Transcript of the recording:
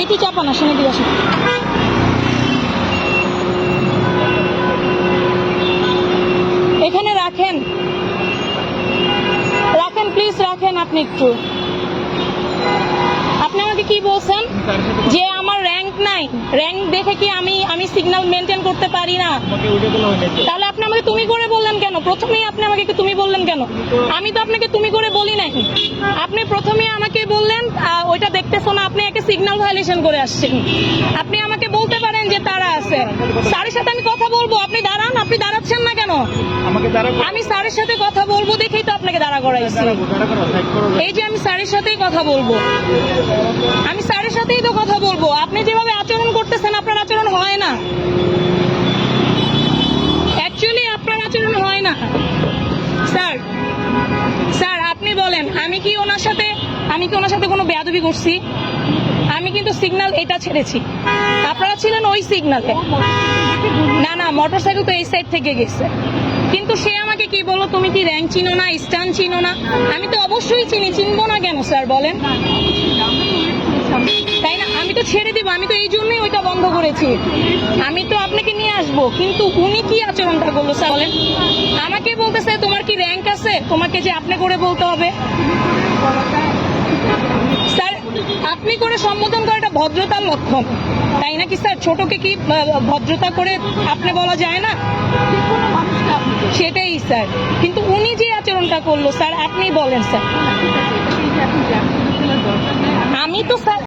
এটি চাপান, আসেন এদিকে আসেন। এখানে রাখেন, রাখেন প্লিজ, রাখেন। আপনি একটু, আপনি আমাকে কি বলছেন যে আমার র্যাঙ্ক নাই, র্যাঙ্ক দেখে কি আমি সিগন্যাল মেনটেন করতে পারি না? তাহলে আপনি আমাকে তুমি করে বললেন কেন? প্রথমেই আপনি আমাকে তুমি বললেন কেন? আমি তো আপনাকে তুমি করে বলি নাই। আপনি প্রথমে আমাকে বললেন ওইটা দেখতেছো না, আপনি একে সিগন্যাল ভায়োলেশন করে আসছেন। আপনি আমাকে বলতে পারেন যে তারা আছে, স্যারের সাথে আমি কথা বলবো, আপনি দাঁড়ান। আপনি দাঁড়াচ্ছেন না কেন? আমি স্যারের সাথে কথা বলবো দেখেই তো আপনাকে দাঁড়া করাইছি। এই যে আমি স্যারের সাথেই কথা বলবো, আমি স্যারের সাথেই তো কথা বলবো। আপনি যেভাবে আচরণ করতেছেন, আপনার আচরণ হয় না, অ্যাকচুয়ালি আপনার আচরণ হয় না। স্যার, স্যার আপনি বলেন, আমি কি ওনার সাথে কোনো বেয়াদবি করছি? আমি কিন্তু সিগন্যাল এটা ছেড়েছি, আপনারা ছিলেন ওই সিগন্যালে। না না, মোটরসাইকেল তো এই সাইড থেকে গেছে, কিন্তু সে আমাকে কি বললো, তুমি কি র্যাঙ্ক চিনো না, স্ট্যান্ড চিনো না? আমি তো অবশ্যই চিনি, চিনবো না কেন স্যার বলেন? তাই না? আমি তো ছেড়ে দিব, আমি তো এই জন্যই ওইটা বন্ধ করেছি। আমি তো আপনাকে নিয়ে আসবো, কিন্তু উনি কি আচরণটা করলো স্যার বলেন? আমাকে বলতেছে তোমার কি র্যাঙ্ক আছে, তোমাকে যে আপনি করে বলতে হবে। স্যার আপনি করে সম্বোধন করাটা ভদ্রতার লক্ষণ, তাই নাকি স্যার? ছোটকে কি ভদ্রতা করে আপনি বলা যায় না? সেটাই স্যার, কিন্তু উনি যে আচরণটা করলো স্যার, আপনি বলেন স্যার। আমি তো স্যার